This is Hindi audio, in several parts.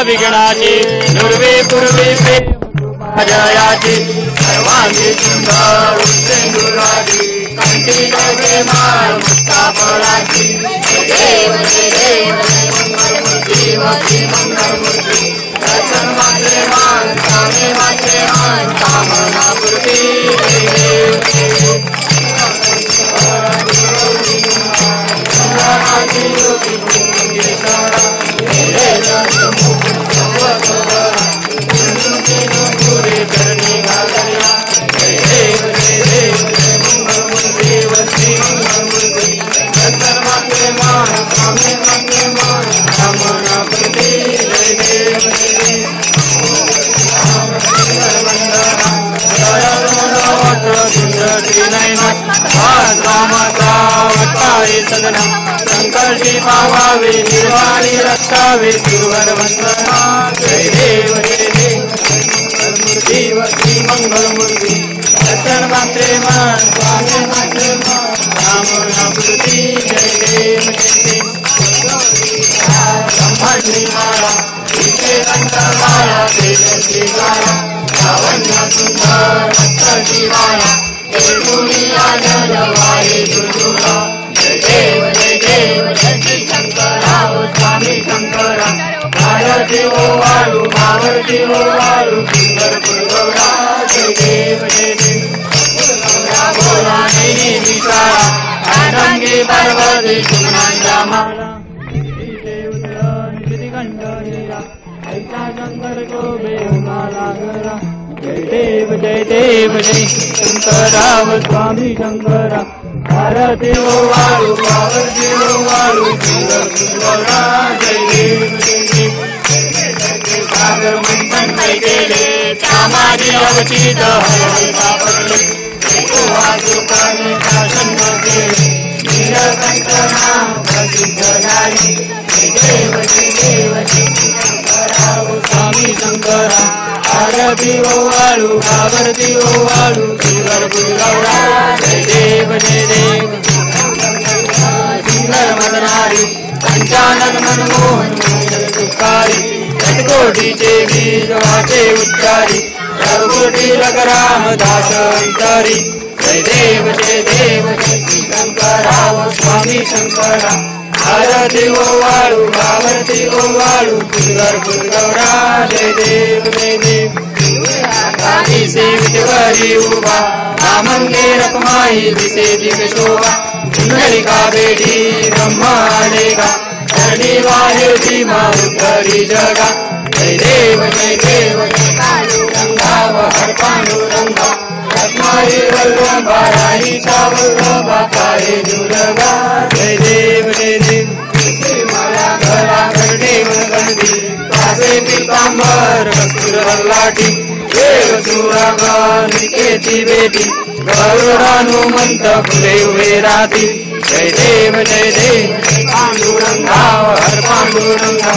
विघ्नाची दुर्वे पूर्वे जयाची सर्वांगी सुंदर उच्चेंदुराची कंठी गौरे माळ मुक्ता फळाची देव मंगलमूर्ती वती मंगलमूर्ती दर्शन मात्रे मान कामे मात्रे मान कामना पूर्ती संकर्षी पावावे निर्वाणी रक्षावे सुरवर वंदना जय देव मूर्ती वती मंगलमूर्ती दर्शन मात्रे मान स्वामी मात्रे मान कामना पूर्ती जय देव ब्रह्मणी माला इथे अंतरमाला देवची माला लावण्य सुंदर हस्तची माला वाये दुर्गा जय देव जय शंकरा स्वामी शंकरा भारती ओ वाळू भावती ओ वाळू सुंदर पुरगौरा जय देव गौरा बोला नेही विचारा आनंदी पार्वती सुमनांच्या माला कंठनीरा ऐसा शंकर को बेमाला गरा जय देव जय शंकराव स्वामी शंकरा भारती ओ वाळू भावती ओ वाळू सुंदर सुंदरा जय देव सागर मंथन नाही केले त्यामारी अवचित हरवून सापडले वाचुकाने शासन केले नीलकंठ नाम प्रसिद्ध झाले जय देव शंकराव स्वामी शंकरा भारती ओ वाळू भावती ओ वाळू सुंदर पुरगौरा जय देव सुंदर मदनारी पंचानन मनमोहन सुखारी शतकोटीचे बीज वाचे उच्चारी रघुकोटी रघुरामदास अंतरी जय देव शंकराव स्वामी शंकरा भारती ओ वाळू भावती ओ वाळू सुंदर पुरगौरा जय देव सेवित वरी उभा नामंगे रखमाई दिसे दिग शोभा कुंडलिका बेटी ब्रह्मा आलेगा धरणी वाहेची माउतरी जगा जय देव पांडुरंगा हर पांडुरंगा रखमाई वल्लभा राणीचा वल्लभा पाहे दुर्गा जय देव मला गला कर्णेव गंधी पासे पितांबर कस्तूर लाठी देव सुरागा निकेती बेटी गरुडानुमंत फुले उभे राहती जय देव पांडुरंगा हर पांडुरंगा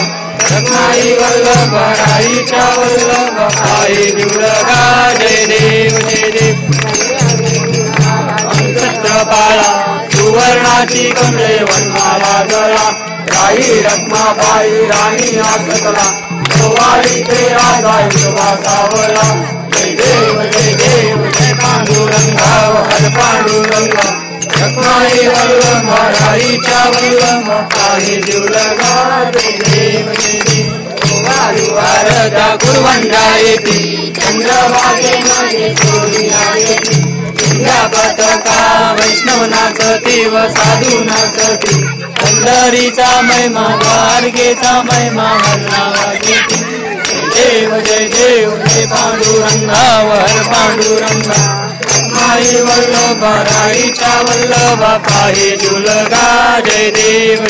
रखमाई वल्लभ राईच्या वल्लभ पाहे दुर्गा जय देव पाळा सुवर्णाची कमळे वनमाला गळा राई रखमाबाई राणी आसकला वारी ते राजा सावला जय देव पांडुरंगा हर पांडुरंगा रखमाई वल्लभ राईच्या वल्लभ पाहे दुर्गा जय देव वारदा गुरुवंडा येती चंद्रभागेमध्ये सोनिया येती पतका वैष्णव नाचती व साधू नाचती पंढरीचा महिमा गार्गेचा महिमा हरनावाची देव जय पांडुरंगा हर पांडुरंगा माई वल्लभा राईच्या वल्लभा पाहे दुर्गा जय देव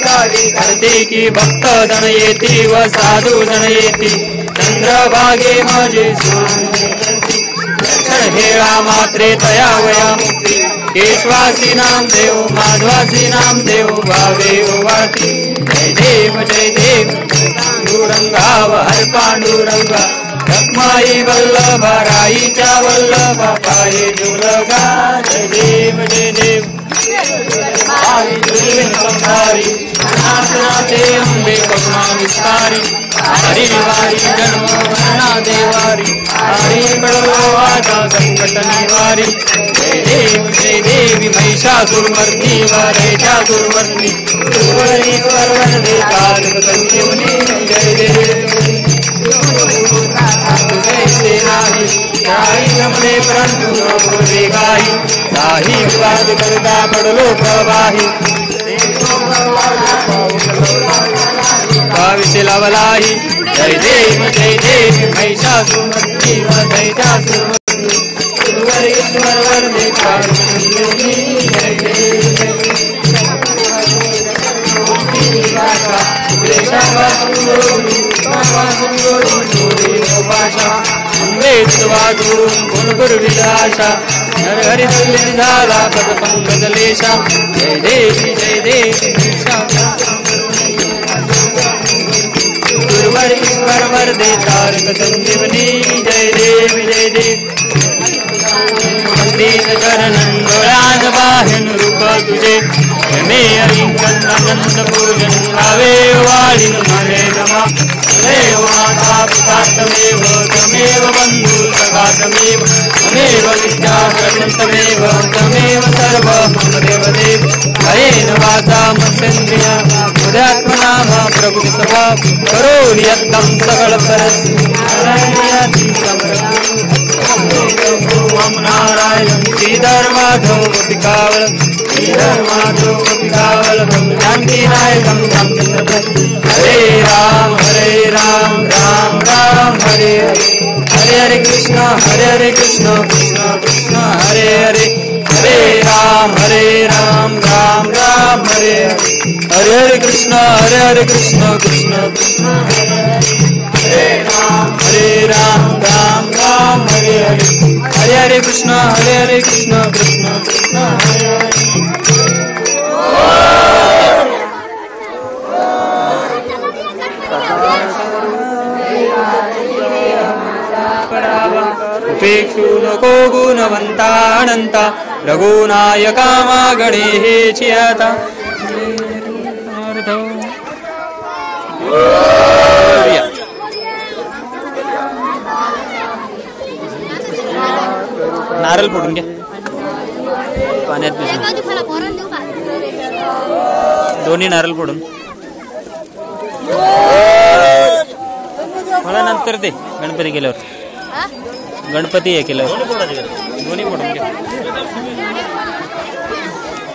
इत्यादी करते की भक्त जण येती व साधू जण येती चंद्रभागे माझे हेळा मात्रे तया वया मुक्ती केशवासी नाम देव माधवासी नाम देव भावे वाटी जय देव पांडुरंगा हर पांडुरंगा रखमाई वल्लभा राईच्या वल्लभा पाये दुर्गा जय देव संहारी नाथनाथे अंबे करुणा विस्तारी हरी वारी जन्म मरणा देवारी हरी बड़ो आजा संकट निवारी जय देवी महिषासुरमर्दी वरैषासुरमर्दी सुरवरी वरवरदे कालिक संजीवनी जय देवी जय नाही साई हमने परंतु बोले गाही साही विवाद करता पड़लो प्रवाही भाविसे लावलाही जय देव महिषासुरमर्दी वरैषासुरमर्दी सुरवरी वरवरदे कालिक संजीवनी जय देवी गुरुविलासा नरहरि झाला पद पंकजलेशा जय देवी गुरुवर ईश्वर वरदे तारक संजीवनी जय देवी मंदिर चरणन डोळ्यान वाहन रूप तुझे मे अरिंगनंद पूजन भावे वाळीन मने नमा तमेव माता पिता तमेव तमेव बंधु सखा तमेव तमेव विद्या तमेव तमेव सर्व मम देवदेव हरेन वाचा मत्सेन्द्रिया बुद्ध्यात्मना प्रभु सभा करोमि यत्तं सकल परस्मै नारायण श्रीधर माधव गोपिकावल जानकी नायकम हरे राम राम राम हरे हरे हरे कृष्ण कृष्ण कृष्ण हरे हरे हरे राम राम राम हरे हरे हरे कृष्ण कृष्ण कृष्ण हरे राम राम हरे हरे कृष्ण कृष्ण कृष्ण हरे उपेक्षु नको गुणवंतानंता रघुनायका मागणे हे चियता नारळ फोडून घ्या पाण्यात दोन्ही नारळ फोडून मला नंतर दे गणपती गेल्यावर गणपती हे केल्यावर दोन्ही फोडून घ्या